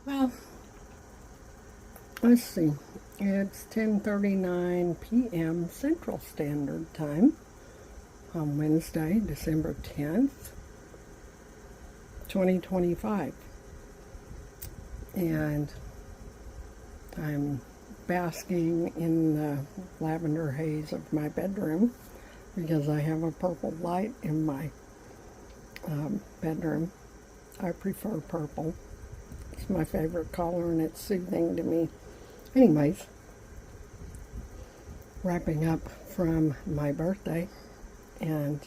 Well, let's see. It's 10:39 p.m. Central Standard Time on Wednesday, December 10th, 2025. And I'm basking in the lavender haze of my bedroom because I have a purple light in my bedroom. I prefer purple. It's my favorite color and it's soothing to me. Anyways, wrapping up from my birthday, and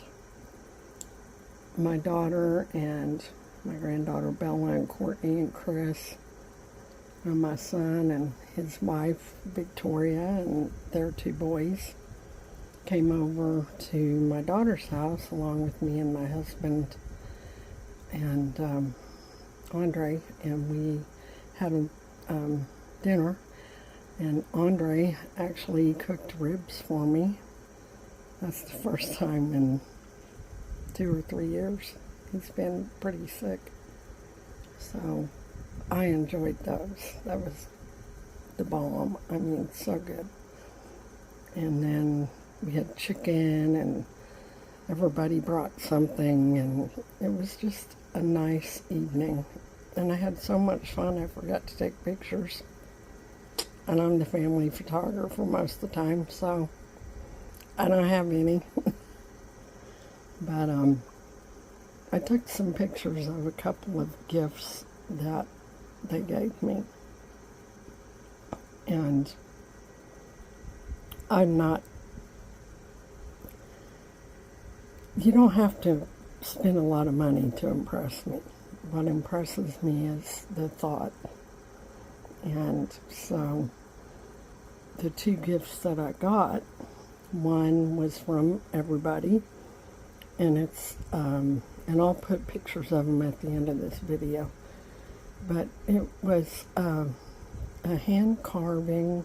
my daughter and my granddaughter Bella and Courtney and Chris and my son and his wife Victoria and their two boys came over to my daughter's house along with me and my husband and Andre, and we had a dinner, and Andre actually cooked ribs for me. That's the first time in 2 or 3 years. He's been pretty sick, so I enjoyed those. That was the bomb. I mean, so good. And then we had chicken, and everybody brought something, and it was just a nice evening. And I had so much fun, I forgot to take pictures. And I'm the family photographer most of the time, so I don't have any. But I took some pictures of a couple of gifts that they gave me. And I'm not, you don't have to spend a lot of money to impress me. What impresses me is the thought. And so the two gifts that I got, one was from everybody, and it's, and I'll put pictures of them at the end of this video, but it was a hand carving,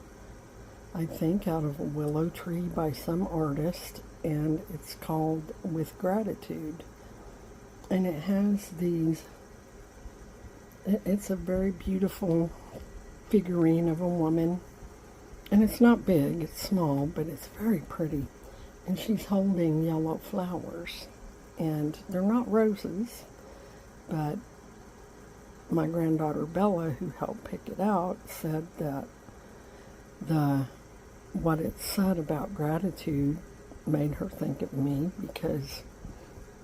I think, out of a willow tree by some artist, and it's called With Gratitude. And it has these, it's a very beautiful figurine of a woman, and it's not big, it's small, but it's very pretty. And she's holding yellow flowers, and they're not roses, but my granddaughter Bella, who helped pick it out, said that what it said about gratitude made her think of me, because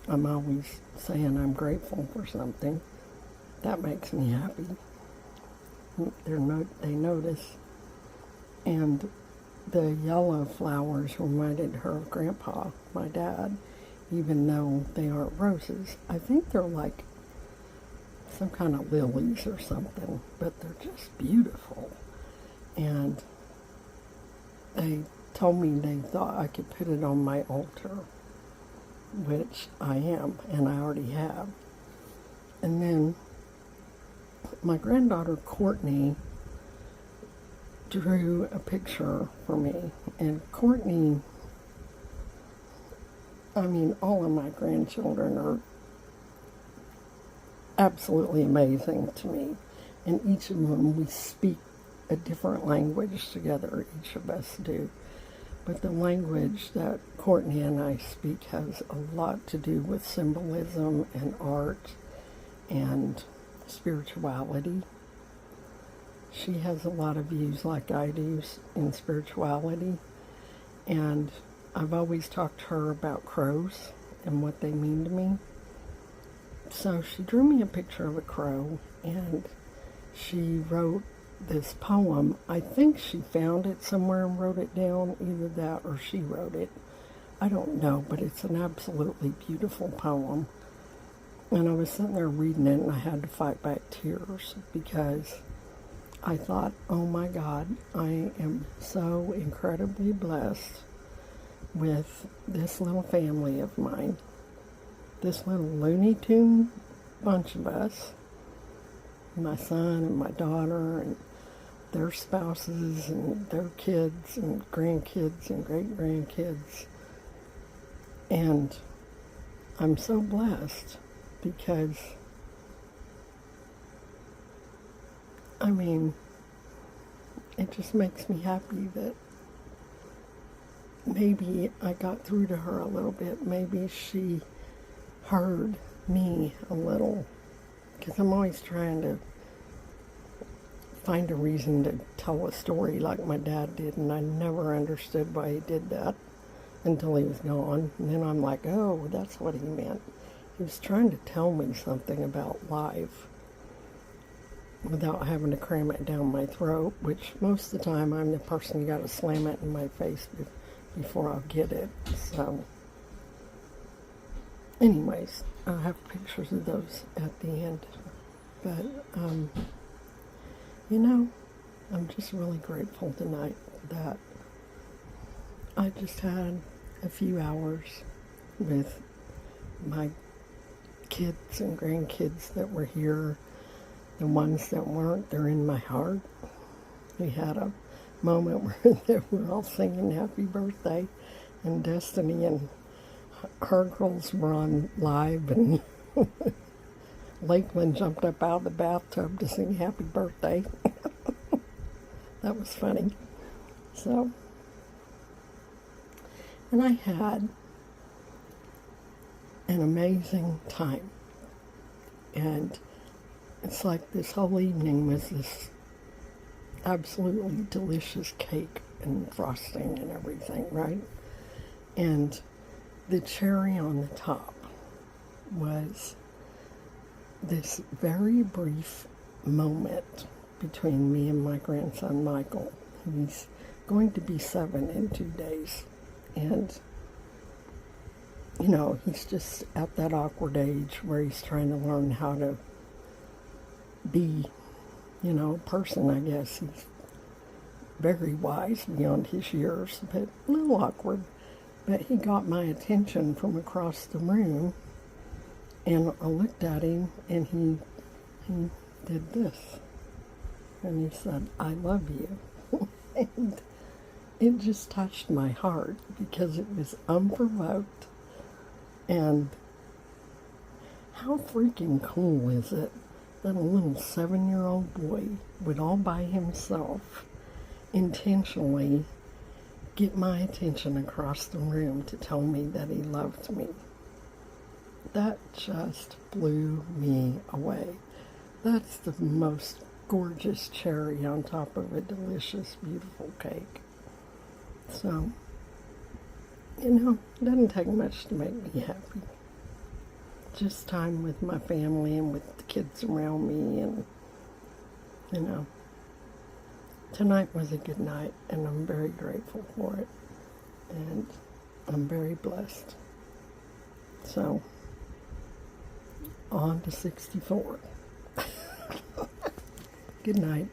I'm always saying I'm grateful for something. That makes me happy. They notice. And the yellow flowers reminded her of Grandpa, my dad, even though they aren't roses. I think they're like some kind of lilies or something, but they're just beautiful. And they told me they thought I could put it on my altar, which I am, and I already have. And then my granddaughter Courtney drew a picture for me, and Courtney, I mean, all of my grandchildren are absolutely amazing to me, and each of them, we speak a different language together, each of us do, but the language that Courtney and I speak has a lot to do with symbolism and art and spirituality. She has a lot of views like I do in spirituality, and I've always talked to her about crows and what they mean to me. So she drew me a picture of a crow, and she wrote this poem. I think she found it somewhere and wrote it down, either that or she wrote it. I don't know, but it's an absolutely beautiful poem. And I was sitting there reading it, and I had to fight back tears because I thought, oh my God, I am so incredibly blessed with this little family of mine. This little Looney Tune bunch of us. My son and my daughter and their spouses and their kids and grandkids and great-grandkids. And I'm so blessed because I mean, it just makes me happy that maybe I got through to her a little bit. Maybe she heard me a little. Because I'm always trying to find a reason to tell a story like my dad did, and I never understood why he did that until he was gone. And then I'm like, oh, that's what he meant. He was trying to tell me something about life without having to cram it down my throat, which most of the time I'm the person who got to slam it in my face before I'll get it. So, anyways, I'll have pictures of those at the end. But, you know, I'm just really grateful tonight that I just had a few hours with my kids and grandkids that were here. The ones that weren't, they're in my heart. We had a moment where they were all singing happy birthday, and Destiny and her girls were on live, and Lakeland jumped up out of the bathtub to sing happy birthday. That was funny. So, and I had an amazing time. And it's like this whole evening was this absolutely delicious cake and frosting and everything, right? And the cherry on the top was this very brief moment between me and my grandson Michael. He's going to be 7 in 2 days. And, you know, he's just at that awkward age where he's trying to learn how to be, you know, a person, I guess. He's very wise beyond his years, but a little awkward. But he got my attention from across the room, and I looked at him, and he did this. And he said, I love you. And it just touched my heart because it was unprovoked. And how freaking cool is it that a little 7-year-old boy would all by himself intentionally get my attention across the room to tell me that he loved me? That just blew me away. That's the most gorgeous cherry on top of a delicious, beautiful cake. So, you know, it doesn't take much to make me happy. Just time with my family and with the kids around me, and, you know, tonight was a good night, and I'm very grateful for it, and I'm very blessed. So, on to 64. Good night.